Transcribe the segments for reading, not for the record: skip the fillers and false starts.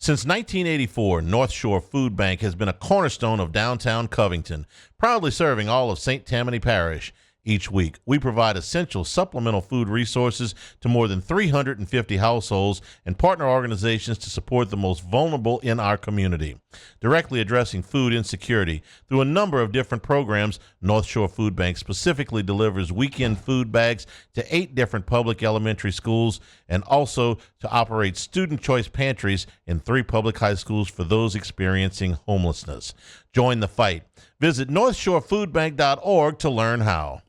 Since 1984, Northshore Food Bank has been a cornerstone of downtown Covington, proudly serving all of St. Tammany Parish. Each week, we provide essential supplemental food resources to more than 350 households and partner organizations to support the most vulnerable in our community. Directly addressing food insecurity through a number of different programs, North Shore Food Bank specifically delivers weekend food bags to 8 different public elementary schools and also to operate student choice pantries in 3 public high schools for those experiencing homelessness. Join the fight. Visit northshorefoodbank.org to learn how.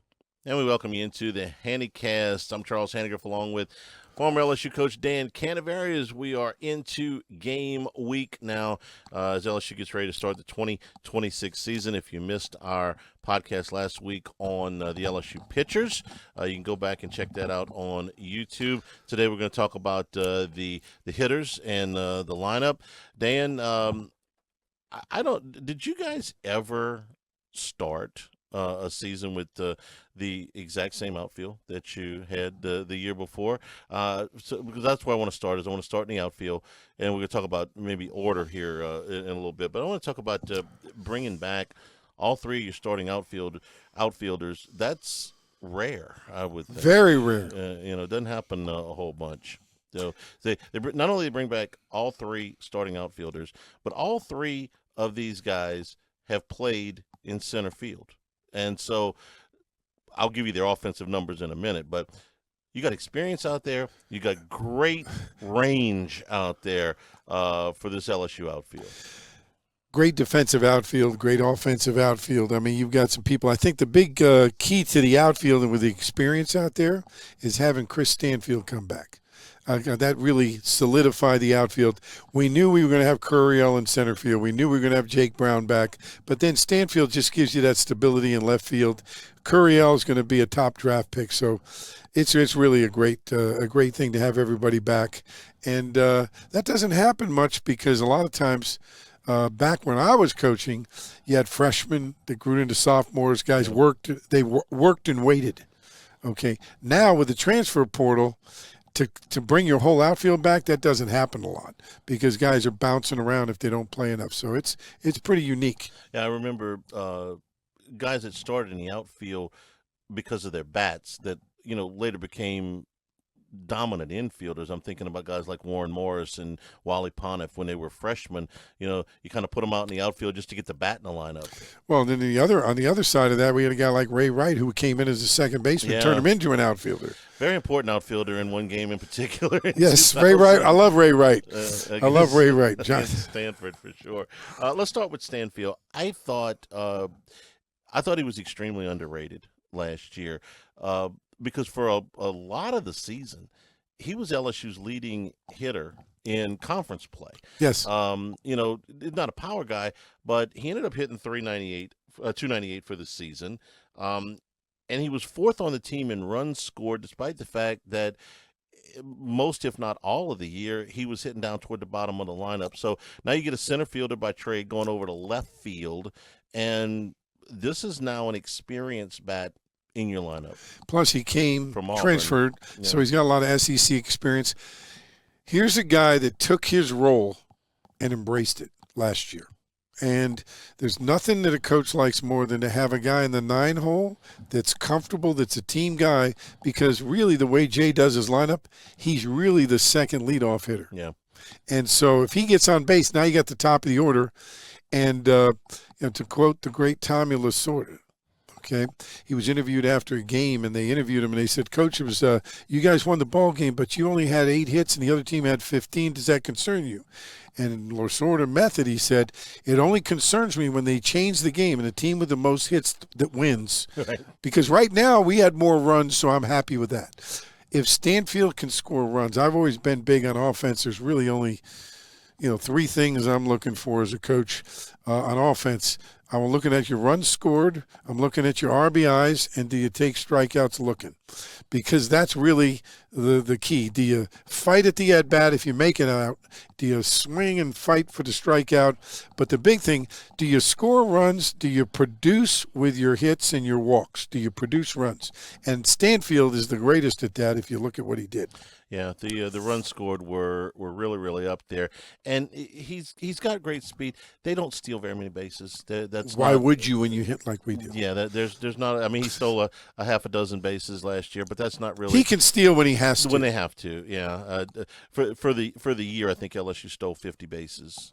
And we welcome you into the Handycast. I'm Charles Hanagriff along with former LSU coach Dan Canevari as we are into game week now as LSU gets ready to start the 2026 season. If you missed our podcast last week on the LSU pitchers, you can go back and check that out on YouTube. Today we're going to talk about the hitters and the lineup. Dan, did you guys ever start a season with the exact same outfield that you had the year before? Because that's where I want to start. I want to start in the outfield, and we're going to talk about maybe order here in a little bit. But I want to talk about bringing back all 3 of your starting outfielders. That's rare, I would think. Very rare. It doesn't happen a whole bunch. So they not only bring back all 3 starting outfielders, but all 3 of these guys have played in center field. And so I'll give you their offensive numbers in a minute, but you got experience out there. You got great range out there for this LSU outfield. Great defensive outfield, great offensive outfield. I mean, you've got some people. I think the big key to the outfield and with the experience out there is having Chris Stanfield come back. That really solidified the outfield. We knew we were going to have Curiel in center field. We knew we were going to have Jake Brown back. But then Stanfield just gives you that stability in left field. Curiel is going to be a top draft pick. So it's really a great thing to have everybody back. And that doesn't happen much because a lot of times back when I was coaching, you had freshmen that grew into sophomores. Guys worked and waited. Okay. Now with the transfer portal, to bring your whole outfield back, that doesn't happen a lot because guys are bouncing around if they don't play enough. So it's pretty unique. Yeah, I remember guys that started in the outfield because of their bats that, later became dominant infielders. I'm thinking about guys like Warren Morris and Wally Pontiff when they were freshmen. You kind of put them out in the outfield just to get the bat in the lineup. Well, then on the other side of that, we had a guy like Ray Wright who came in as a second baseman, turned him into an outfielder. Very important outfielder in one game in particular. Yes, Ray Wright. I love Ray Wright. I love Ray Wright. Stanford for sure. Let's start with Stanfield. I thought he was extremely underrated last year. Because for a lot of the season, he was LSU's leading hitter in conference play. Yes. Not a power guy, but he ended up hitting 298 for the season. And he was 4th on the team in runs scored, despite the fact that most, if not all of the year, he was hitting down toward the bottom of the lineup. So now you get a center fielder by trade going over to left field, and this is now an experienced bat in your lineup. Plus he came from transferred, so he's got a lot of SEC experience. Here's a guy that took his role and embraced it last year. And there's nothing that a coach likes more than to have a guy in the 9 hole that's comfortable, that's a team guy, because really the way Jay does his lineup, he's really the second leadoff hitter. Yeah. And so if he gets on base, now you got the top of the order. And to quote the great Tommy Lasorda, okay, he was interviewed after a game, and they interviewed him, and they said, Coach, it was you guys won the ball game, but you only had 8 hits, and the other team had 15. Does that concern you? And in Lasorda method, he said, it only concerns me when they change the game and the team with the most hits that wins. Right. Because right now we had more runs, so I'm happy with that. If Stanfield can score runs, I've always been big on offense. There's really only 3 things I'm looking for as a coach on offense. I'm looking at your runs scored, I'm looking at your RBIs, and do you take strikeouts looking? Because that's really the key. Do you fight at the at-bat if you make it out? Do you swing and fight for the strikeout? But the big thing, do you score runs? Do you produce with your hits and your walks? Do you produce runs? And Stanfield is the greatest at that if you look at what he did. Yeah, the runs scored were really up there, and he's got great speed. They don't steal very many bases. That's Why not. would you when you hit like we do? Yeah, there's not. I mean, he stole a half a dozen bases last year, but that's not really He can steal when he has to. when they have to. Yeah, for the year, I think LSU stole 50 bases.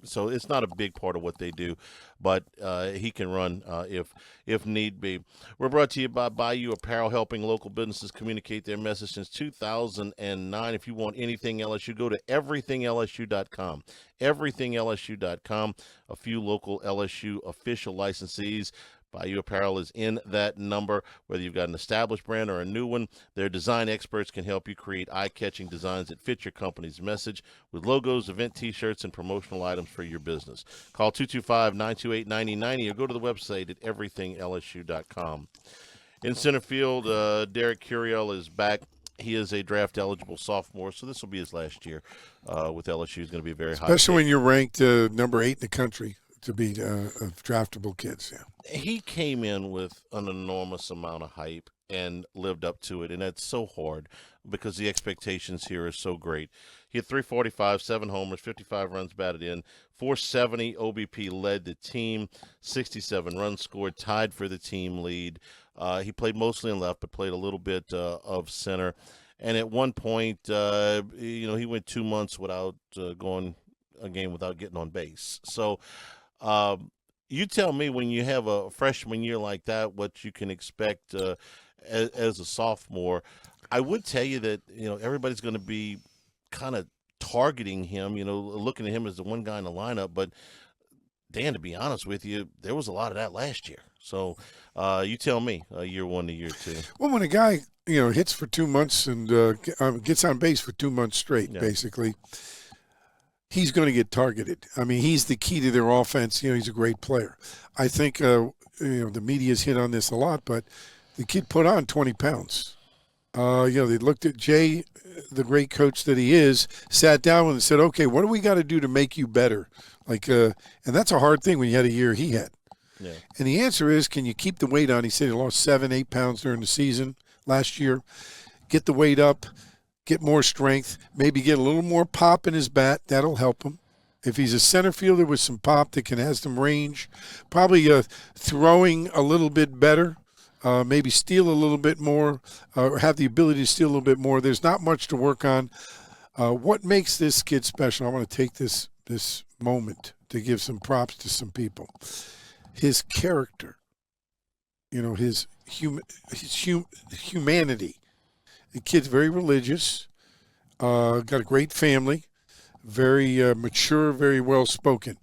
So it's not a big part of what they do, but he can run if need be. We're brought to you by Bayou Apparel, helping local businesses communicate their message since 2009. If you want anything LSU, go to everythinglsu.com. Everythinglsu.com. A few local LSU official licensees. Bayou Apparel is in that number. Whether you've got an established brand or a new one, their design experts can help you create eye-catching designs that fit your company's message with logos, event T-shirts, and promotional items for your business. Call 225-928-9090 or go to the website at everythinglsu.com. In center field, Derek Curiel is back. He is a draft-eligible sophomore, so this will be his last year with LSU. He's going to be very high. Especially when you're ranked number 8 in the country to be draftable kids. Yeah. He came in with an enormous amount of hype and lived up to it, and that's so hard because the expectations here are so great. He had 345, 7 homers, 55 runs batted in, 470 OBP, led the team, 67 runs scored, tied for the team lead. He played mostly in left, but played a little bit of center. And at one point, he went 2 months without going a game without getting on base. So you tell me, when you have a freshman year like that, what you can expect as a sophomore. I would tell you that, everybody's going to be kind of targeting him, looking at him as the one guy in the lineup. But, Dan, to be honest with you, there was a lot of that last year. So you tell me, year 1 to year 2. Well, when a guy, hits for 2 months and gets on base for 2 months straight, basically, he's going to get targeted. I mean, he's the key to their offense. He's a great player. I think, the media's hit on this a lot, but the kid put on 20 pounds. They looked at Jay, the great coach that he is, sat down and said, okay, what do we got to do to make you better? And that's a hard thing when you had a year he had. Yeah. And the answer is, can you keep the weight on? He said he lost 7-8 pounds during the season last year. Get the weight up. Get more strength, maybe get a little more pop in his bat. That'll help him. If he's a center fielder with some pop that can have some range, probably throwing a little bit better, maybe steal a little bit more, or have the ability to steal a little bit more. There's not much to work on. What makes this kid special? I want to take this moment to give some props to some people. His character, his humanity. The kid's very religious, got a great family, very mature, very well-spoken.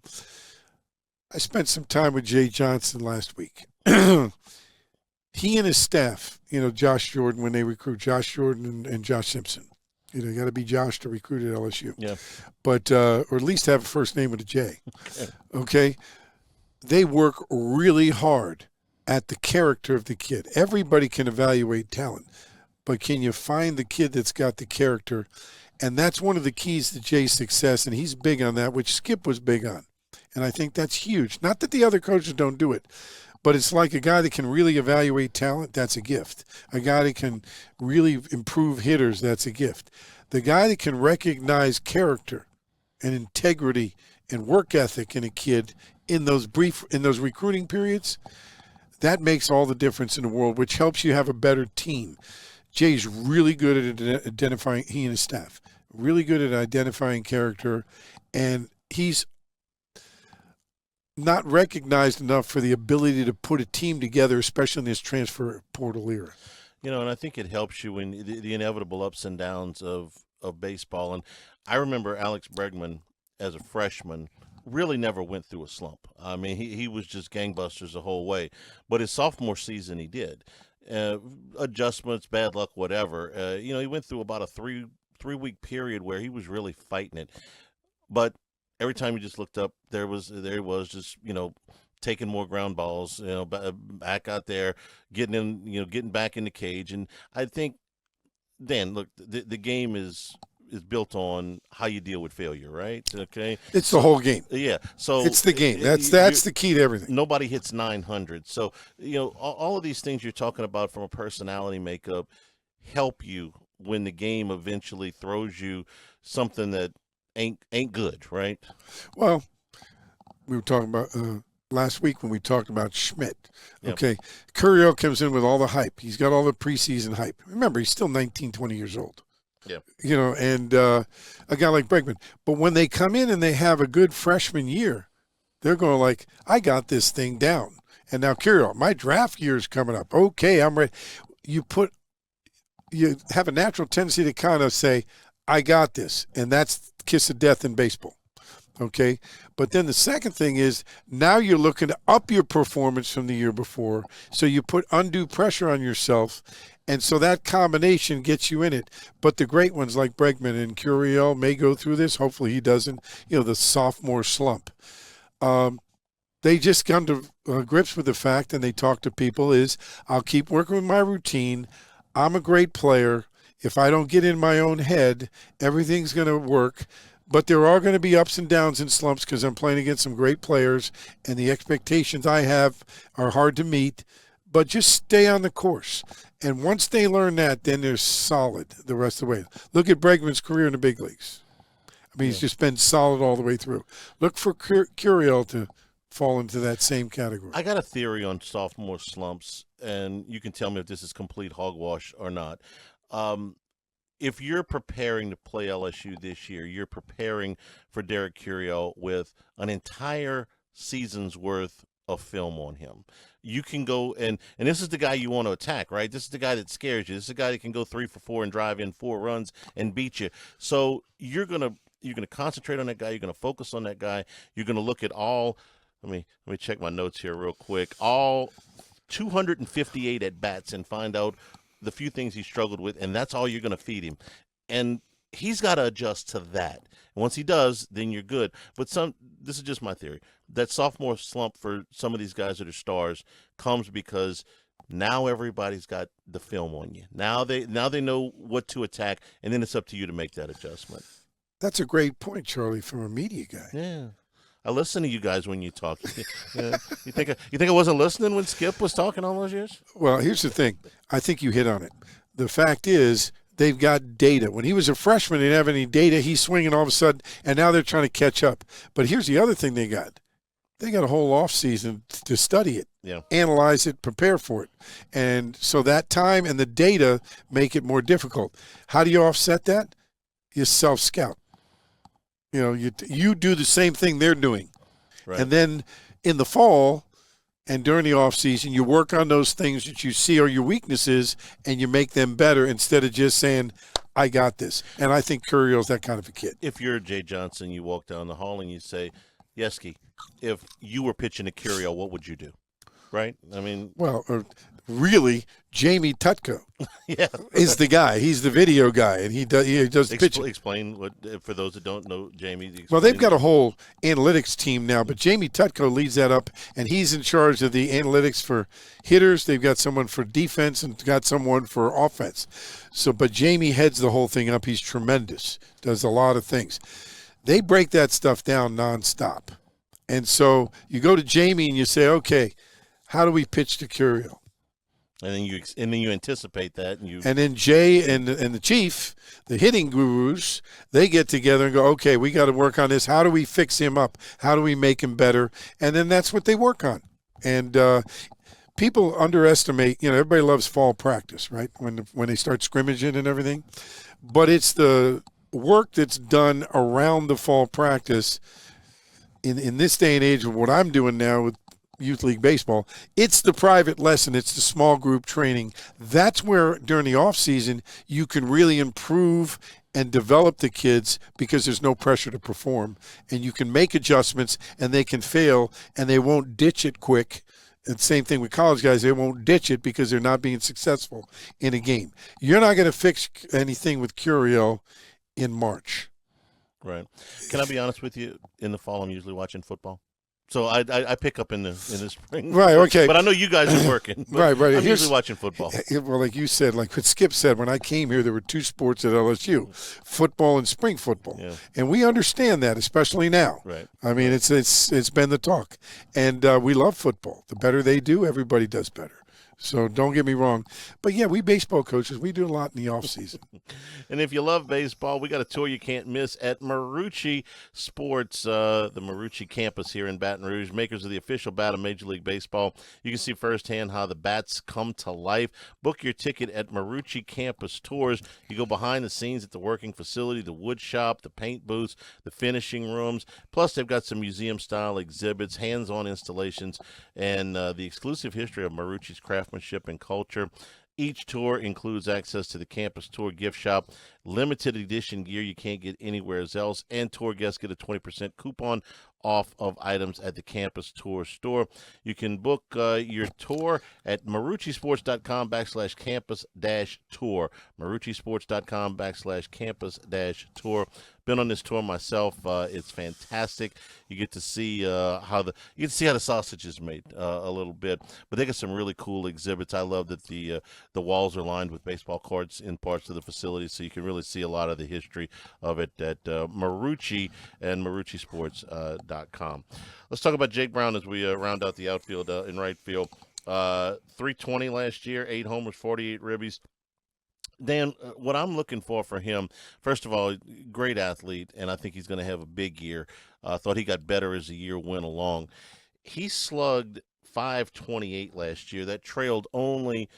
I spent some time with Jay Johnson last week. He and his staff, Josh Jordan, when they recruit Josh Jordan and Josh Simpson. Got to be Josh to recruit at LSU. Yeah. But, or at least have a first name with a J. Okay? They work really hard at the character of the kid. Everybody can evaluate talent. But can you find the kid that's got the character? And that's one of the keys to Jay's success, and he's big on that, which Skip was big on. And I think that's huge. Not that the other coaches don't do it, but it's like a guy that can really evaluate talent, that's a gift. A guy that can really improve hitters, that's a gift. The guy that can recognize character and integrity and work ethic in a kid in those recruiting periods, that makes all the difference in the world, which helps you have a better team. Jay's really good at identifying, he and his staff, really good at identifying character, and he's not recognized enough for the ability to put a team together, especially in this transfer portal era. And I think it helps you in the inevitable ups and downs of baseball. And I remember Alex Bregman, as a freshman, really never went through a slump. I mean, he was just gangbusters the whole way. But his sophomore season, he did. Adjustments, bad luck, whatever. He went through about a three-week period where he was really fighting it. But every time you just looked up, there he was just, taking more ground balls, back out there, getting back in the cage. And I think, Dan, look, the game is built on how you deal with failure, right? Okay. It's the whole game. Yeah. So it's the game. That's the key to everything. Nobody hits 900. So, all of these things you're talking about from a personality makeup help you when the game eventually throws you something that ain't good, right? Well, we were talking about last week when we talked about Schmidt. Yep. Okay, Curiel comes in with all the hype. He's got all the preseason hype. Remember, he's still 19, 20 years old. Yeah. You know, and a guy like Bregman. But when they come in and they have a good freshman year, they're going like, I got this thing down. And now Curiel, my draft year is coming up. Okay, I'm ready. You have a natural tendency to kind of say, I got this. And that's the kiss of death in baseball. Okay. But then the second thing is now you're looking to up your performance from the year before. So you put undue pressure on yourself. And so that combination gets you in it. But the great ones like Bregman and Curiel may go through this. Hopefully he doesn't. You know, the sophomore slump. They just come to grips with the fact, and they talk to people, is I'll keep working with my routine. I'm a great player. If I don't get in my own head, everything's going to work. But there are going to be ups and downs and slumps because I'm playing against some great players, and the expectations I have are hard to meet. But just stay on the course. And once they learn that, then they're solid the rest of the way. Look at Bregman's career in the big leagues. I mean, he's just been solid all the way through. Look for Curiel to fall into that same category. I got a theory on sophomore slumps, and you can tell me if this is complete hogwash or not. If you're preparing to play LSU this year, you're preparing for Derek Curiel with an entire season's worth of film on him. You can go and this is the guy you want to attack, right? This is the guy that scares you. This is the guy that can go 3 for 4 and drive in 4 runs and beat you. So you're gonna concentrate on that guy. You're gonna focus on that guy. You're gonna look at all. Let me check my notes here real quick. All 258 at bats and find out the few things he struggled with, and that's all you're going to feed him. And he's got to adjust to that. And once he does, then you're good. But this is just my theory. That sophomore slump for some of these guys that are stars comes because now everybody's got the film on you. Now they know what to attack, and then it's up to you to make that adjustment. That's a great point, Charlie, from a media guy. Yeah. I listen to you guys when you talk. You think I wasn't listening when Skip was talking all those years? Well, here's the thing. I think you hit on it. The fact is they've got data. When he was a freshman, they didn't have any data. He's swinging all of a sudden, and now they're trying to catch up. But here's the other thing they got. They got a whole off season to study it, analyze it, prepare for it. And so that time and the data make it more difficult. How do you offset that? You self-scout. You know, you do the same thing they're doing. Right. And then in the fall and during the off season, you work on those things that you see are your weaknesses and you make them better instead of just saying, I got this. And I think Curiel's that kind of a kid. If you're Jay Johnson, you walk down the hall and you say, Yeski, if you were pitching to Curiel, what would you do? Right? I mean, well, really, Jamie Tutko is the guy. He's the video guy, and he does the pitching. Explain what for those that don't know Jamie. Well, they've got a whole analytics team now, but Jamie Tutko leads that up, and he's in charge of the analytics for hitters. They've got someone for defense and got someone for offense. So, but Jamie heads the whole thing up. He's tremendous. Does a lot of things. They break that stuff down nonstop, and so you go to Jamie and you say, okay, how do we pitch to Curiel? And then you anticipate that, and then Jay and the chief, the hitting gurus, they get together and go, okay, we got to work on this. How do we fix him up? How do we make him better? And then that's what they work on. And people underestimate. You know, everybody loves fall practice, right? When they start scrimmaging and everything, but it's the work that's done around the fall practice. In this day and age of what I'm doing now with Youth League Baseball, it's the private lesson, it's the small group training. That's where during the off season you can really improve and develop the kids because there's no pressure to perform, and you can make adjustments and they can fail and they won't ditch it quick. And same thing with college guys, they won't ditch it because they're not being successful in a game. You're not going to fix anything with Curiel in March. Right. Can I be honest with you? In the fall, I'm usually watching football. So I pick up in the spring. Right, okay. But I know you guys are working. Right. I'm usually watching football. Well, like you said, like what Skip said, when I came here, there were two sports at LSU, football and spring football. Yeah. And we understand that, especially now. Right. I mean, it's been the talk. And we love football. The better they do, everybody does better. So don't get me wrong. But, yeah, we baseball coaches, we do a lot in the off season. And if you love baseball, we got a tour you can't miss at Marucci Sports, the Marucci campus here in Baton Rouge, makers of the official bat of Major League Baseball. You can see firsthand how the bats come to life. Book your ticket at Marucci Campus Tours. You go behind the scenes at the working facility, the wood shop, the paint booths, the finishing rooms. Plus, they've got some museum-style exhibits, hands-on installations, and the exclusive history of Marucci's craftsmanship and culture. Each tour includes access to the campus tour gift shop, limited edition gear you can't get anywhere else, and tour guests get a 20% coupon off of items at the campus tour store. You can book your tour at maruccisports.com/campus-tour. maruccisports.com/campus-tour. Been on this tour myself. It's fantastic. You get to see how the sausage is made a little bit, but they got some really cool exhibits. I love that the walls are lined with baseball cards in parts of the facility, so you can really see a lot of the history of it at Marucci and MarucciSports.com. Let's talk about Jake Brown as we round out the outfield in right field. 320 last year, 8 homers, 48 ribbies. Dan, what I'm looking for him, first of all, great athlete, and I think he's going to have a big year. I thought he got better as the year went along. He slugged .528 last year. That trailed only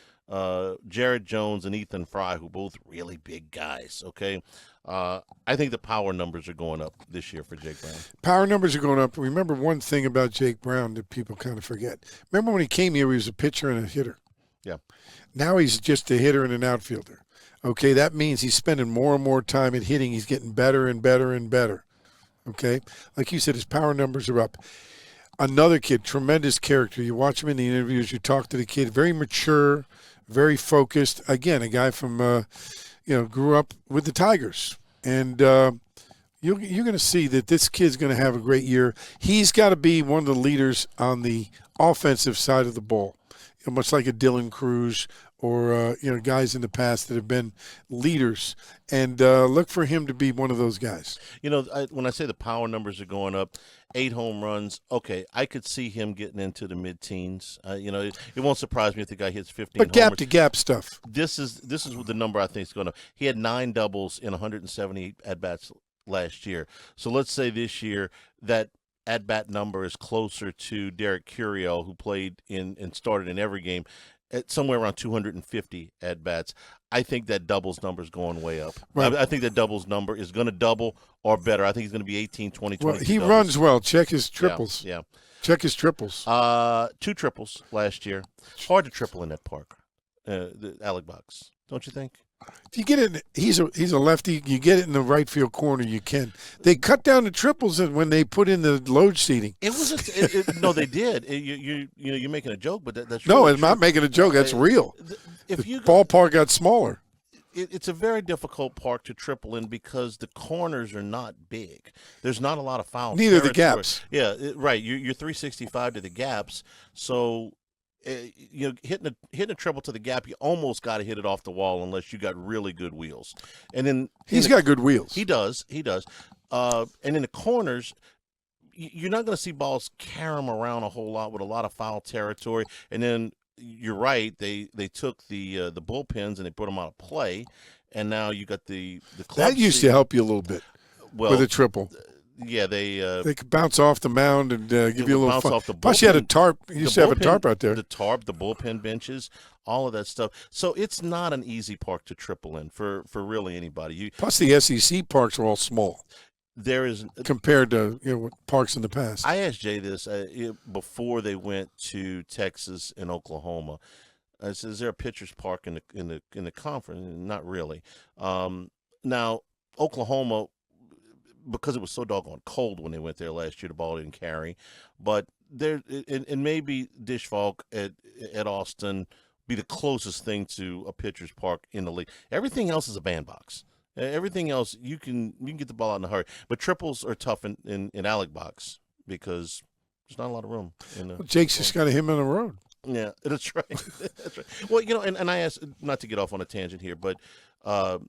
Jared Jones and Ethan Fry, who both really big guys, okay? I think the power numbers are going up this year for Jake Brown. Power numbers are going up. Remember one thing about Jake Brown that people kind of forget. Remember when he came here, he was a pitcher and a hitter. Yeah. Now he's just a hitter and an outfielder. Okay, that means he's spending more and more time at hitting. He's getting better and better and better. Okay? Like you said, his power numbers are up. Another kid, tremendous character. You watch him in the interviews, you talk to the kid, very mature, very focused. Again, a guy from, grew up with the Tigers. And you're going to see that this kid's going to have a great year. He's got to be one of the leaders on the offensive side of the ball, much like a Dylan Cruz or, guys in the past that have been leaders. And look for him to be one of those guys. When I say the power numbers are going up, 8 home runs, okay, I could see him getting into the mid-teens. It won't surprise me if the guy hits 15 But homers. gap-to-gap stuff. This is the number I think is going to – he had 9 doubles in 178 at-bats last year. So let's say this year that at-bat number is closer to Derek Curiel, who played and started in every game, at somewhere around 250 at-bats. I think that doubles number is going way up. Right. I think that doubles number is going to double or better. I think he's going to be 18, 20, 20. Well, he doubles. runs well. Check his triples. Yeah. Check his triples. 2 triples last year. Hard to triple in that park, the Alec box, don't you think? You get it. He's a lefty. You get it in the right field corner. You can. They cut down the triples when they put in the load seating. It was no, they did. You're making a joke, but that's no. really I'm not making a joke. That's real. If the ballpark got smaller. It's a very difficult park to triple in because the corners are not big. There's not a lot of foul. Neither the gaps. Yeah, right. You're 365 to the gaps, so. Hitting a triple to the gap, you almost got to hit it off the wall unless you got really good wheels. And then he's got good wheels. He does. And in the corners, you're not going to see balls carry them around a whole lot with a lot of foul territory. And then you're right, they took the bullpens and they put them out of play, and now you got the club that used to help you a little bit with a triple. Yeah, they could bounce off the mound and give you a little fun. Off the Plus, you had a tarp. You used to have a tarp out there. The tarp, the bullpen benches, all of that stuff. So it's not an easy park to triple in for really anybody. Plus, the SEC parks are all small. There is compared to parks in the past. I asked Jay this before they went to Texas and Oklahoma. I said, "Is there a pitcher's park in the conference?" Not really. Now Oklahoma, because it was so doggone cold when they went there last year, the ball didn't carry. But there, and maybe Dish Falk at Austin be the closest thing to a pitcher's park in the league. Everything else is a bandbox. Everything else you can get the ball out in a hurry. But triples are tough in Alec box because there's not a lot of room. Jake's just got him on the road. Yeah, that's right. That's right. Well, and I asked, not to get off on a tangent here, but I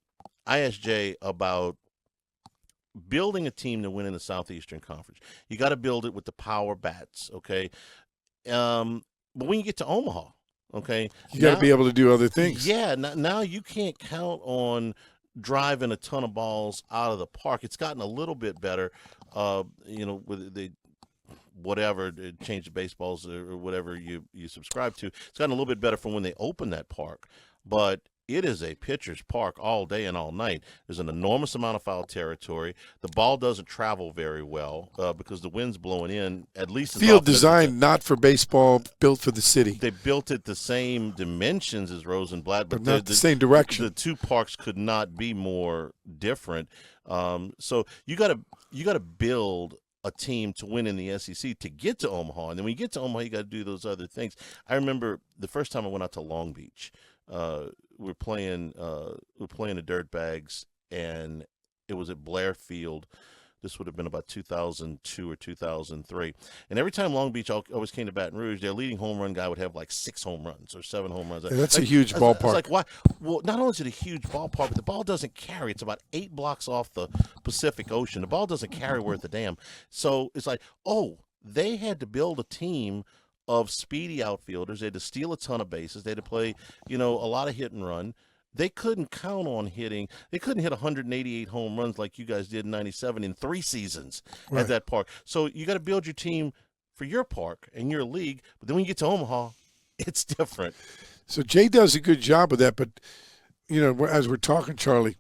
asked Jay about building a team to win in the Southeastern Conference. You got to build it with the power bats, okay? But when you get to Omaha, Okay, You got to be able to do other things. Yeah, now you can't count on driving a ton of balls out of the park. It's gotten a little bit better, with the whatever change the baseballs or whatever you subscribe to. It's gotten a little bit better from when they opened that park, but it is a pitcher's park all day and all night. There's an enormous amount of foul territory. The ball doesn't travel very well because the wind's blowing in. At least Field designed not for baseball, built for the city. They built it the same dimensions as Rosenblatt, but not the same direction. The two parks could not be more different. So you got to build a team to win in the SEC to get to Omaha, and then when you get to Omaha, you got to do those other things. I remember the first time I went out to Long Beach. We're playing the Dirtbags, and it was at Blair Field. This would have been about 2002 or 2003. And every time Long Beach always came to Baton Rouge, their leading home run guy would have like 6 home runs or 7 home runs. Yeah, that's a huge ballpark. It's like, why? Well, not only is it a huge ballpark, but the ball doesn't carry. It's about 8 blocks off the Pacific Ocean. The ball doesn't carry worth a damn. So it's like, they had to build a team of speedy outfielders. They had to steal a ton of bases. They had to play, a lot of hit and run. They couldn't count on hitting. They couldn't hit 188 home runs like you guys did in '97 in 3 seasons at that park. So you got to build your team for your park and your league. But then when you get to Omaha, it's different. So Jay does a good job of that. But, as we're talking, Charlie,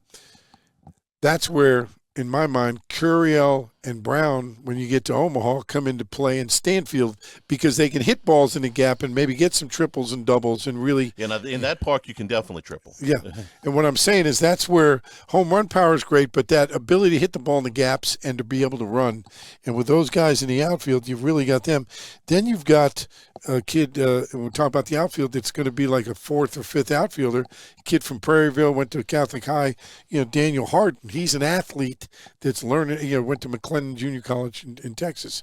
that's where, in my mind, Curiel and Brown, when you get to Omaha, come into play in Stanfield because they can hit balls in the gap and maybe get some triples and doubles and really. Yeah, now in that park, you can definitely triple. Yeah. And what I'm saying is that's where home run power is great, but that ability to hit the ball in the gaps and to be able to run. And with those guys in the outfield, you've really got them. Then you've got a kid, we'll talk about the outfield, that's going to be like a 4th or 5th outfielder. A kid from Prairieville, went to Catholic High, Daniel Harden. He's an athlete that's learning, went to McLennan Junior College in Texas.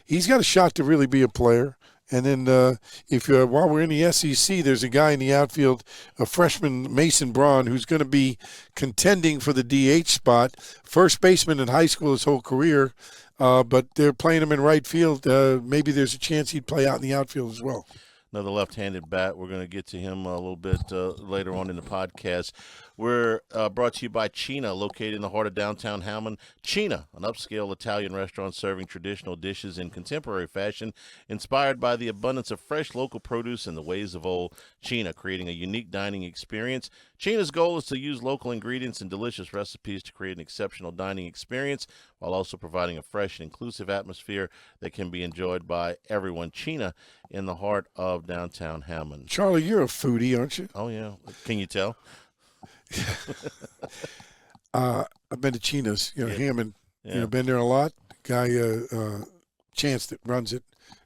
He's got a shot to really be a player. And then while we're in the SEC, there's a guy in the outfield, a freshman, Mason Braun, who's going to be contending for the DH spot. First baseman in high school his whole career, but they're playing him in right field. Maybe there's a chance he'd play out in the outfield as well. Another left-handed bat. We're going to get to him a little bit later on in the podcast. We're brought to you by Cina, located in the heart of downtown Hammond. Cina, an upscale Italian restaurant serving traditional dishes in contemporary fashion, inspired by the abundance of fresh local produce and the ways of old. Cina, creating a unique dining experience. Cina's goal is to use local ingredients and delicious recipes to create an exceptional dining experience while also providing a fresh and inclusive atmosphere that can be enjoyed by everyone. Cina, in the heart of downtown Hammond. Charlie, you're a foodie, aren't you? Oh, yeah. Can you tell? I've been to China's, Hammond, been there a lot. Guy, Chance that runs it,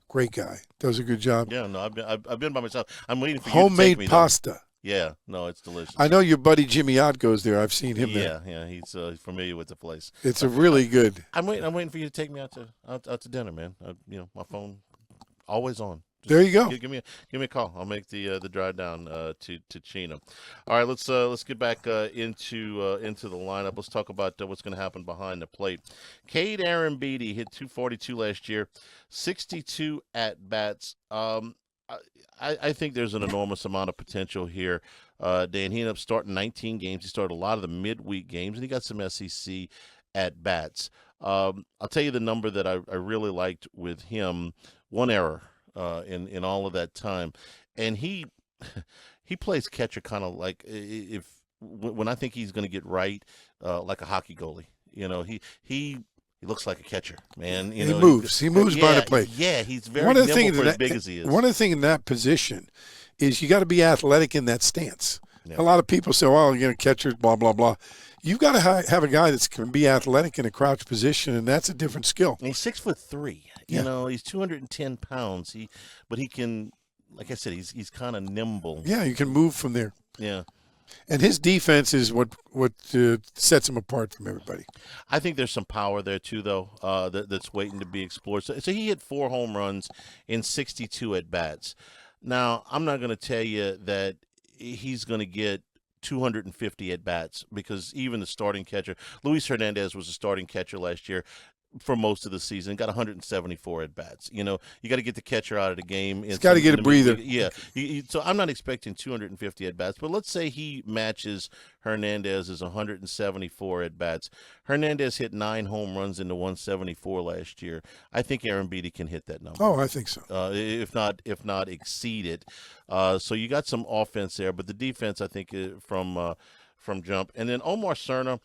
great guy, does a good job. Yeah, no, I've been by myself. I'm waiting for you homemade to take me pasta. Though. Yeah, no, it's delicious. I know your buddy Jimmy Ott goes there. I've seen him there. Yeah, he's familiar with the place. It's a really good. I'm waiting for you to take me out to dinner, man. My phone always on. There you go. Give me a call. I'll make the drive down to Chino. All right, let's get back into the lineup. Let's talk about what's going to happen behind the plate. Cade Aaron Beatty hit .242 last year, 62 at bats. I think there's an enormous amount of potential here. Dan, he ended up starting 19 games. He started a lot of the midweek games, and he got some SEC at bats. I'll tell you the number that I really liked with him: 1 error. In all of that time, and he plays catcher kind of like when I think he's going to get right, like a hockey goalie. He looks like a catcher, man. He moves by the plate. Yeah, he's very nimble for as big as he is. One of the things in that position is you got to be athletic in that stance. Yeah. A lot of people say, "Well, catchers, blah blah blah." You've got to have a guy that can be athletic in a crouch position, and that's a different skill. And he's 6'3". He's 210 pounds. But he can, like I said, he's kind of nimble. Yeah, you can move from there. Yeah. And his defense is what sets him apart from everybody. I think there's some power there too, though, that's waiting to be explored. So he hit 4 home runs in 62 at bats. Now, I'm not going to tell you that he's going to get 250 at bats, because even the starting catcher, Luis Hernandez was a starting catcher last year. for most of the season. Got 174 at bats. You got to get the catcher out of the game. He's got to get a breather. Yeah. So I'm not expecting 250 at bats, but let's say he matches Hernandez's 174 at bats. Hernandez hit 9 home runs into 174 last year. I think Aaron Beatty can hit that number. Oh, I think so. If not exceed it. So you got some offense there, but the defense, I think, from jump. And then Omar Cerna,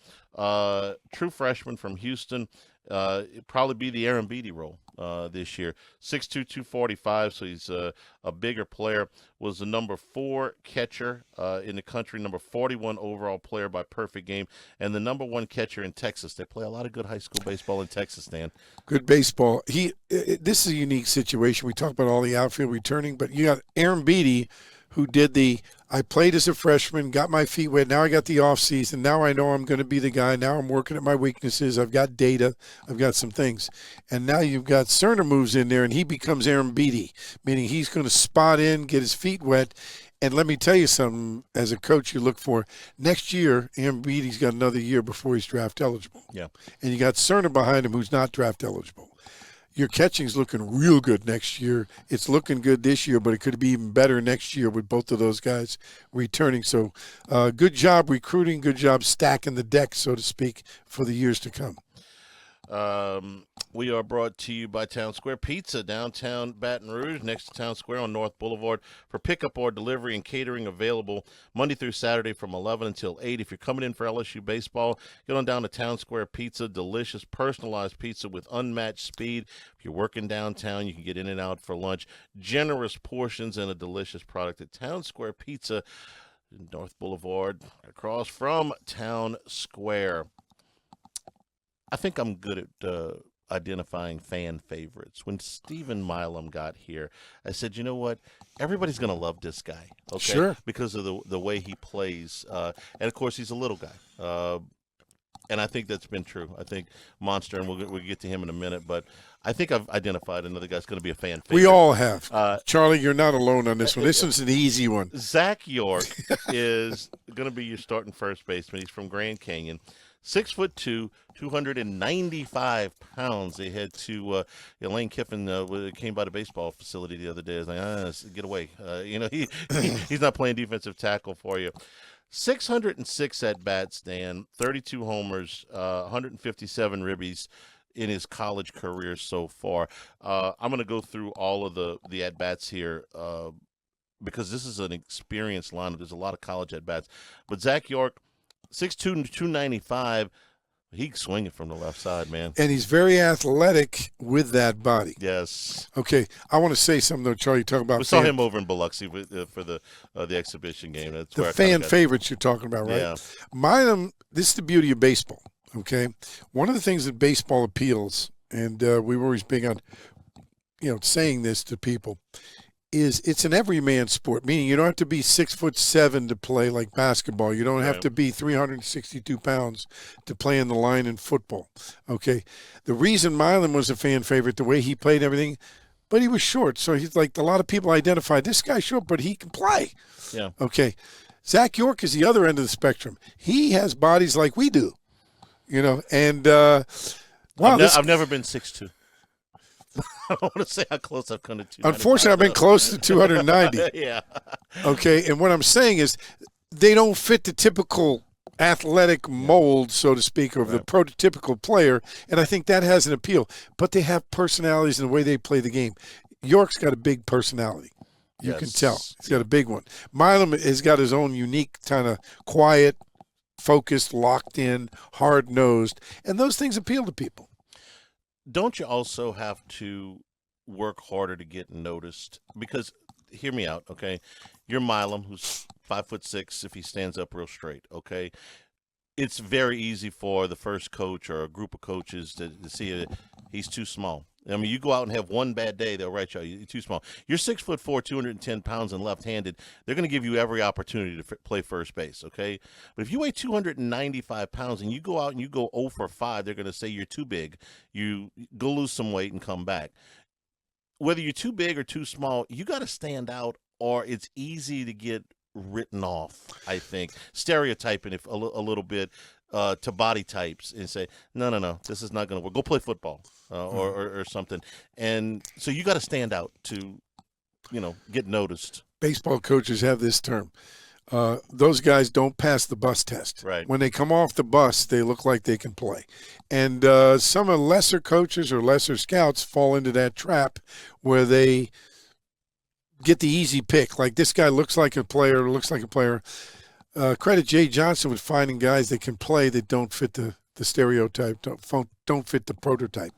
true freshman from Houston, it'd probably be the Aaron Beatty role this year. 6'2", 245, so he's a bigger player. Was the number 4 catcher in the country, number 41 overall player by perfect game, and the number 1 catcher in Texas. They play a lot of good high school baseball in Texas, Dan. Good baseball. This is a unique situation. We talk about all the outfield returning, but you got Aaron Beatty, who did I played as a freshman, got my feet wet. Now I got the off season. Now I know I'm going to be the guy. Now I'm working at my weaknesses. I've got data. I've got some things. And now you've got Cerna moves in there, and he becomes Aaron Beatty, meaning he's going to spot in, get his feet wet. And let me tell you something, as a coach you look for, next year, Aaron Beatty's got another year before he's draft eligible. Yeah. And you got Cerna behind him who's not draft eligible. Your catching's looking real good next year. It's looking good this year, but it could be even better next year with both of those guys returning. So good job recruiting, good job stacking the deck, so to speak, for the years to come. We are brought to you by Town Square Pizza, downtown Baton Rouge, next to Town Square on North Boulevard, for pickup or delivery and catering, available Monday through Saturday from 11 until 8. If you're coming in for LSU baseball, get on down to Town Square Pizza. Delicious, personalized pizza with unmatched speed. If you're working downtown, you can get in and out for lunch. Generous portions and a delicious product at Town Square Pizza, North Boulevard, across from Town Square. I think I'm good at identifying fan favorites. When Stephen Milam got here, I said, you know what? Everybody's going to love this guy, okay? Sure. Because of the way he plays. And, of course, he's a little guy. And I think that's been true. I think Monster, and we'll get to him in a minute, but I think I've identified another guy's going to be a fan favorite. We all have. Charlie, you're not alone on this one. This one's an easy one. Zack York is going to be your starting first baseman. He's from Grand Canyon. 6'2", 295 pounds. They had to Lane Kiffin came by the baseball facility the other day. I was like, get away. He's not playing defensive tackle for you. 606 at-bats, Dan, 32 homers, 157 ribbies in his college career so far. I'm going to go through all of the at-bats here because this is an experienced lineup. There's a lot of college at-bats. But Zack York, 6'2", 295, he's swinging from the left side, man. And he's very athletic with that body. Yes. Okay, I want to say something, though, Charlie. Talk about we saw him over in Biloxi for the exhibition game. That's the fan favorites you're talking about, right? Yeah. Milam, this is the beauty of baseball, okay? One of the things that baseball appeals, and we were always big on, saying this to people, is it's an everyman sport, meaning you don't have to be 6'7" to play like basketball. You don't have to be 362 pounds to play in the line in football. Okay, the reason Milam was a fan favorite, the way he played and everything, but he was short. So he's like a lot of people identified this guy's short, but he can play. Yeah. Okay, Zack York is the other end of the spectrum. He has bodies like we do, and wow, I've never been 6'2". I don't want to say how close I've come to 290. Unfortunately, I've been close to 290. Yeah. Okay, and what I'm saying is they don't fit the typical athletic mold, so to speak, of the prototypical player, and I think that has an appeal. But they have personalities in the way they play the game. York's got a big personality. You can tell. He's got a big one. Milam has got his own unique kind of quiet, focused, locked in, hard-nosed, and those things appeal to people. Don't you also have to work harder to get noticed? Because, hear me out, okay? You're Milam, who's 5'6", if he stands up real straight, okay? It's very easy for the first coach or a group of coaches to see it. He's too small. I mean, you go out and have one bad day, they'll write you out. You're too small. You're 6'4", 210 pounds and left-handed. They're going to give you every opportunity to play first base, okay? But if you weigh 295 pounds and you go out and you go 0 for 5, they're going to say you're too big. You go lose some weight and come back. Whether you're too big or too small, you got to stand out, or it's easy to get written off, I think. Stereotyping a little bit. to body types and say, no, this is not going to work. Go play football or something. And so you got to stand out to, get noticed. Baseball coaches have this term. Those guys don't pass the bus test. Right. When they come off the bus, they look like they can play. And some of lesser coaches or lesser scouts fall into that trap where they get the easy pick. Like, this guy looks like a player, credit Jay Johnson with finding guys that can play that don't fit the stereotype, don't fit the prototype.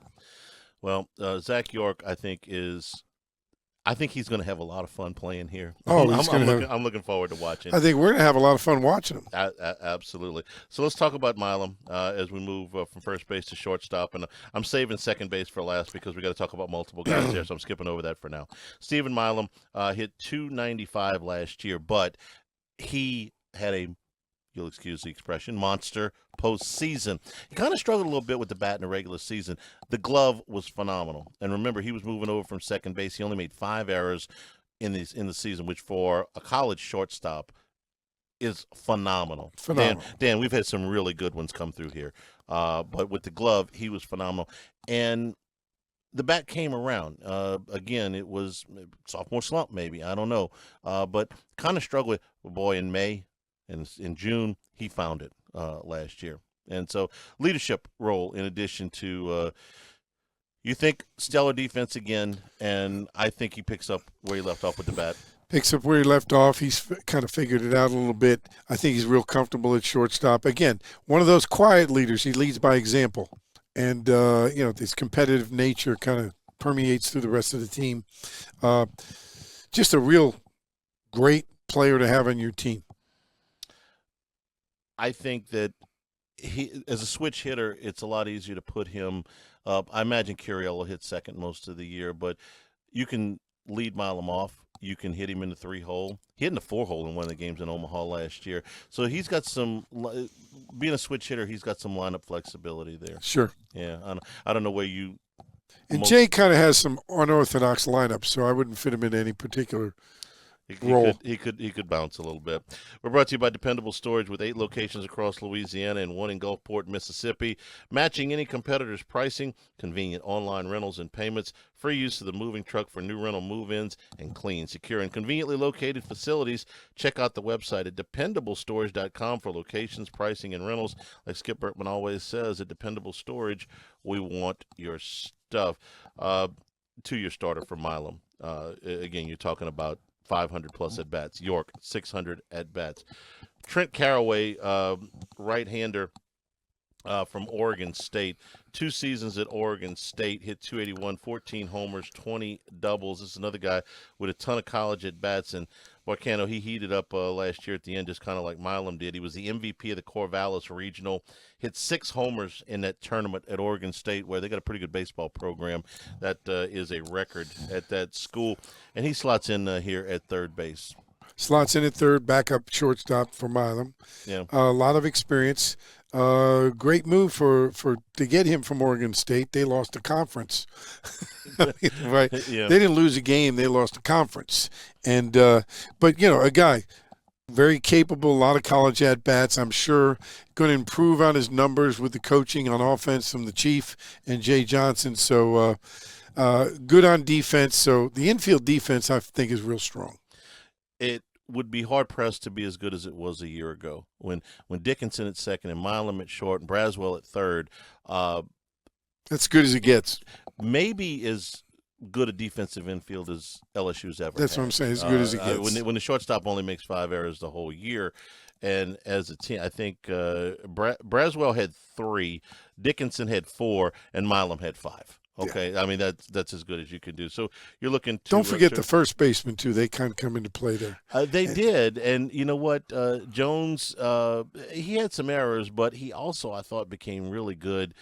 Well, Zach York, I think he's going to have a lot of fun playing here. Oh, I'm looking forward to watching. I think we're going to have a lot of fun watching him. Absolutely. So let's talk about Milam as we move from first base to shortstop. And I'm saving second base for last because we got to talk about multiple guys there, so I'm skipping over that for now. Stephen Milam hit .295 last year, but he had you'll excuse the expression, monster postseason. He kind of struggled a little bit with the bat in the regular season. The glove was phenomenal. And remember, he was moving over from second base. He only made 5 errors in the season, which for a college shortstop is phenomenal. Dan, we've had some really good ones come through here. But with the glove, he was phenomenal. And the bat came around. Again, it was sophomore slump maybe. I don't know. But kind of struggled with, boy, in May. And in June, he found it last year. And so leadership role in addition to you think stellar defense again, and I think he picks up where he left off with the bat. Picks up where he left off. He's kind of figured it out a little bit. I think he's real comfortable at shortstop. Again, one of those quiet leaders. He leads by example. And, this competitive nature kind of permeates through the rest of the team. Just a real great player to have on your team. I think that he, as a switch hitter, it's a lot easier to put him up. I imagine Curiel will hit second most of the year, but you can lead Milam off. You can hit him in the 3-hole. He hit in the 4-hole in one of the games in Omaha last year. So he's got being a switch hitter, he's got some lineup flexibility there. Sure. Yeah, I don't know where you. And Jay kind of has some unorthodox lineups, so I wouldn't fit him in any particular role. He could bounce a little bit. We're brought to you by Dependable Storage with 8 locations across Louisiana and 1 in Gulfport, Mississippi. Matching any competitor's pricing, convenient online rentals and payments, free use of the moving truck for new rental move-ins, and clean, secure, and conveniently located facilities. Check out the website at dependablestorage.com for locations, pricing, and rentals. Like Skip Bertman always says, at Dependable Storage, we want your stuff. To your starter for Milam. Again, you're talking about 500-plus at-bats. York, 600 at-bats. Trent Caraway, right-hander from Oregon State. 2 seasons at Oregon State, hit .281, 14 homers, 20 doubles. This is another guy with a ton of college at-bats. And Barcano, he heated up last year at the end, just kind of like Milam did. He was the MVP of the Corvallis Regional, hit 6 homers in that tournament at Oregon State, where they got a pretty good baseball program. That is a record at that school. And he slots in here at third base. Slots in at third, backup shortstop for Milam. Yeah. A lot of experience. Great move to get him from Oregon State. They lost a conference. Right? Yeah. They didn't lose a game. They lost a conference. And but a guy very capable, a lot of college at-bats. I'm sure going to improve on his numbers with the coaching on offense from the chief and Jay Johnson. So good on defense. So the infield defense, I think, is real strong. It would be hard-pressed to be as good as it was a year ago when Dickinson at second and Milam at short and Braswell at third. That's good as it gets. Maybe as good a defensive infield as LSU's ever That's had. what I'm saying, as good as it gets. When the shortstop only makes 5 errors the whole year, and as a team, I think Braswell had 3, Dickinson had 4, and Milam had 5. Okay, yeah. I mean that's as good as you can do. So you're looking to don't forget the first baseman too. They kind of come into play there. They did, and you know what? Jones, he had some errors, but he also I thought became really good.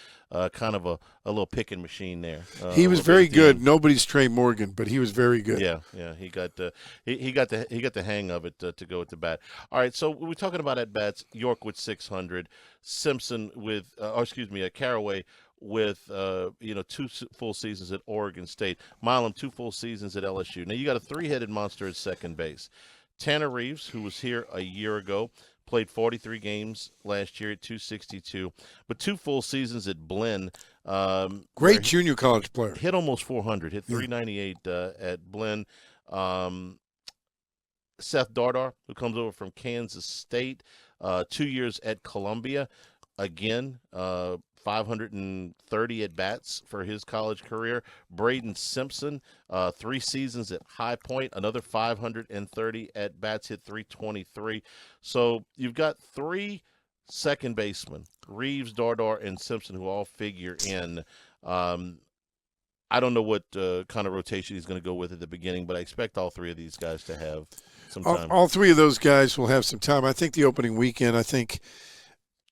Kind of a little picking machine there. He was very good. Nobody's Trey Morgan, but he was very good. Yeah. He got the hang of it to go with the bat. All right, so we're talking about at bats. York with 600, Simpson with, Caraway with 2 full seasons at Oregon State, Milam 2 full seasons at LSU. Now you got a 3-headed monster at second base. Tanner Reeves, who was here a year ago, Played 43 games last year at 262, but 2 full seasons at Blinn. Great junior college player. Hit almost 400, hit 398 at Blinn. Seth Dardar, who comes over from Kansas State, 2 years at Columbia. Again, 530 at-bats for his college career. Braden Simpson, 3 seasons at High Point, another 530 at-bats, hit 323. So you've got 3 second basemen, Reeves, Dardar, and Simpson, who all figure in. I don't know what kind of rotation he's going to go with at the beginning, but I expect all 3 of these guys to have some time. All 3 of those guys will have some time. I think the opening weekend,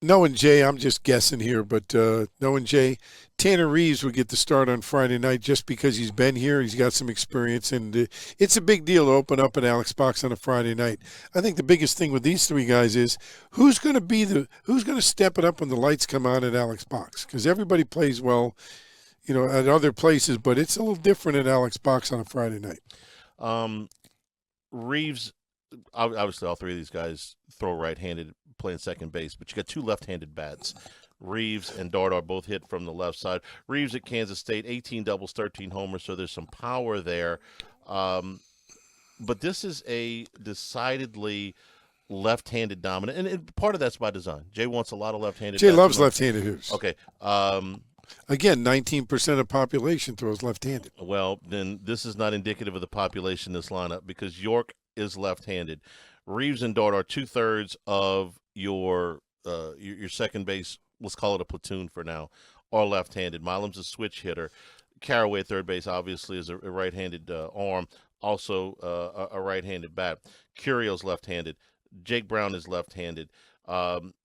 knowing Jay, I'm just guessing here, but knowing Jay, Tanner Reeves would get the start on Friday night just because he's been here. He's got some experience, and it's a big deal to open up at Alex Box on a Friday night. I think the biggest thing with these 3 guys is who's going to step it up when the lights come on at Alex Box, because everybody plays well, at other places, but it's a little different at Alex Box on a Friday night. Reeves, obviously all 3 of these guys throw right-handed, playing second base, but you got 2 left-handed bats. Reeves and Dardar both hit from the left side. Reeves at Kansas State, 18 doubles, 13 homers, so there's some power there. But this is a decidedly left-handed dominant, and part of that's by design. Jay wants a lot of left-handed. Jay loves left-handed hitters. Okay. Again, 19% of population throws left-handed. Well, then this is not indicative of the population in this lineup, because York is left-handed. Reeves and Dart are 2/3 of your second base. Let's call it a platoon for now. Are left-handed. Milam's a switch hitter. Caraway at third base obviously is a right-handed arm, also a right-handed bat. Curiel's left-handed. Jake Brown is left-handed.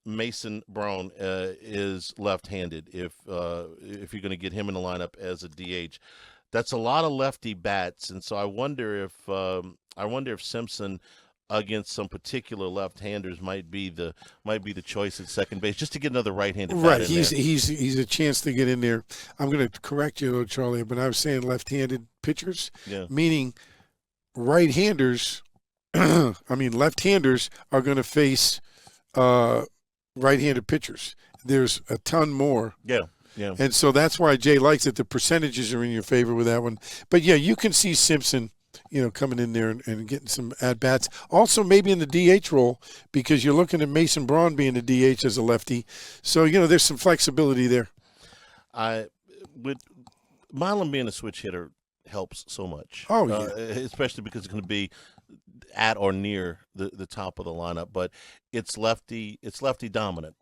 Mason Brown is left-handed. If you're going to get him in the lineup as a DH, that's a lot of lefty bats, and so I wonder if Simpson against some particular left-handers might be the choice at second base, just to get another right-handed bat in there. He's a chance to get in there. I'm going to correct you though, Charlie, but I was saying left-handed pitchers, meaning right-handers. Left-handers are going to face right-handed pitchers. There's a ton more. Yeah. And so that's why Jay likes it. The percentages are in your favor with that one. But yeah, you can see Simpson, coming in there and getting some at-bats. Also maybe in the DH role, because you're looking at Mason Braun being the DH as a lefty. So, there's some flexibility there. With Milam being a switch hitter helps so much. Oh, yeah. Especially because it's going to be at or near the top of the lineup. But it's lefty dominant.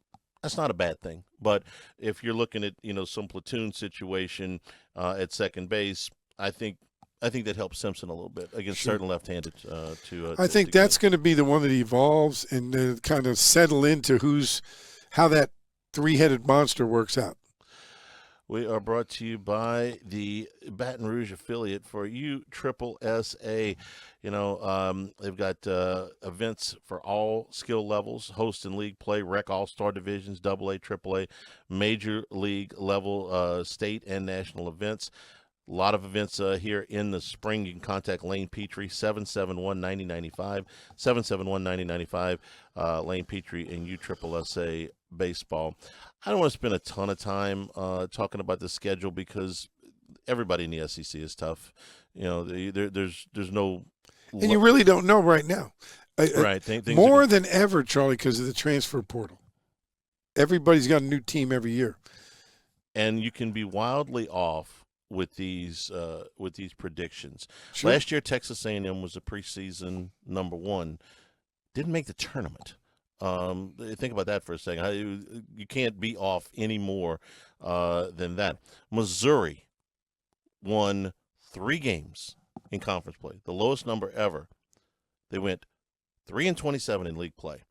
That's not a bad thing. But if you're looking at, some platoon situation at second base, I think that helps Simpson a little bit against certain left-handed. I think that's going to be the one that evolves and kind of settle into how that 3-headed monster works out. We are brought to you by the Baton Rouge affiliate for USSSA. They've got events for all skill levels, host and league play, rec all-star divisions, AA, AAA, major league level, state and national events. A lot of events here in the spring. You can contact Lane Petrie, 771-9095, 771-9095, Lane Petrie and USSSA Baseball. I don't want to spend a ton of time talking about the schedule because everybody in the SEC is tough. There's no – and you really don't know right now. Right. More than ever, Charlie, because of the transfer portal. Everybody's got a new team every year. And you can be wildly off with these predictions. Sure. Last year, Texas A&M was a preseason number 1. Didn't make the tournament. Think about that for a second. You can't be off any more than that. Missouri won 3 games in conference play, the lowest number ever. They went 3-27 in league play.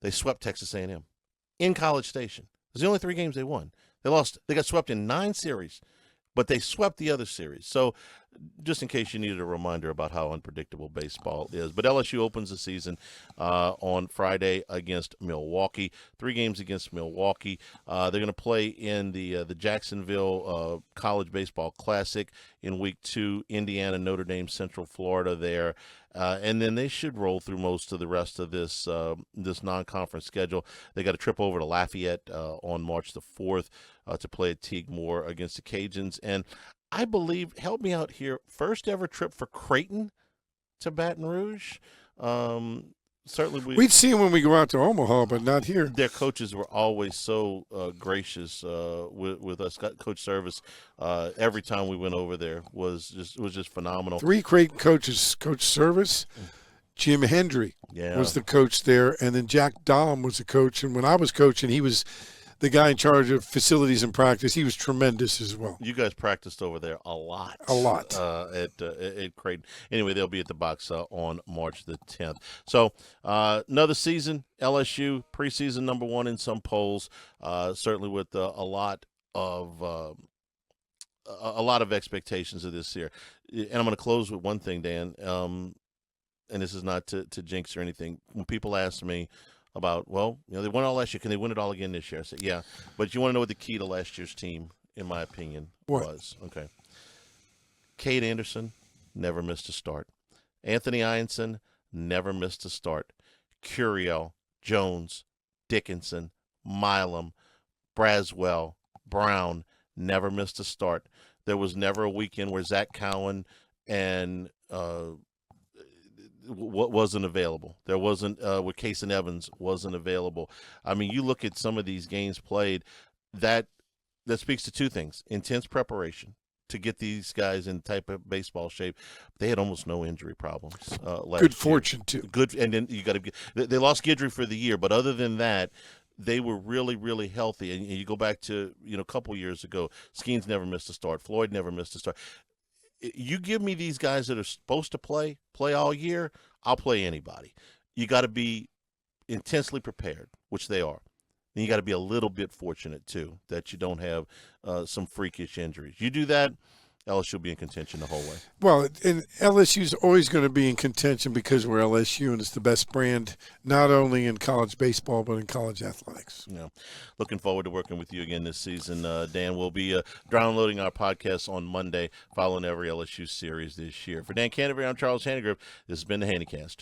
They swept Texas A&M in College Station. It was the only 3 games they won. They got swept in 9 series, but they swept the other series. So just in case you needed a reminder about how unpredictable baseball is. But LSU opens the season on Friday against Milwaukee. 3 games against Milwaukee. They're going to play in the Jacksonville College Baseball Classic in Week 2. Indiana, Notre Dame, Central Florida there. And then they should roll through most of the rest of this non-conference schedule. They got a trip over to Lafayette on March the 4th to play at Teague Moore against the Cajuns. And I believe, help me out here, first ever trip for Creighton to Baton Rouge. Certainly we'd see them when we go out to Omaha, but not here. Their coaches were always so gracious with us. Coach Service, every time we went over there was just phenomenal. 3 great coaches. Coach Service, Jim Hendry was the coach there, and then Jack Dahm was the coach. And when I was coaching, he was the guy in charge of facilities and practice. He was tremendous as well. You guys practiced over there a lot. At Creighton. Anyway, they'll be at the box on March the 10th. So another season, LSU, preseason number 1 in some polls, certainly with a lot of expectations of this year. And I'm going to close with one thing, Dan, and this is not to jinx or anything. When people ask me about, they won all last year. Can they win it all again this year? I said, yeah. But you want to know what the key to last year's team, in my opinion, was? Okay. Cade Anderson never missed a start. Anthony Ianson never missed a start. Curiel, Jones, Dickinson, Milam, Braswell, Brown never missed a start. There was never a weekend where Zack Cowan and wasn't available. There wasn't where Case and Evans wasn't available. I mean, you look at some of these games played, that speaks to 2 things: intense preparation to get these guys in type of baseball shape. They had almost no injury problems last Good fortune year. too. Good, and then you got to. They lost Guidry for the year, but other than that, they were really, really healthy. And you go back to a couple years ago, Skeens never missed a start. Floyd never missed a start. You give me these guys that are supposed to play all year, I'll play anybody. You got to be intensely prepared, which they are. And you got to be a little bit fortunate, too, that you don't have some freakish injuries. You do that, LSU will be in contention the whole way. Well, and LSU's always going to be in contention because we're LSU, and it's the best brand not only in college baseball but in college athletics. Yeah. Looking forward to working with you again this season, Dan. We'll be downloading our podcast on Monday following every LSU series this year. For Dan Canevari, I'm Charles Hanagriff. This has been the Handycast.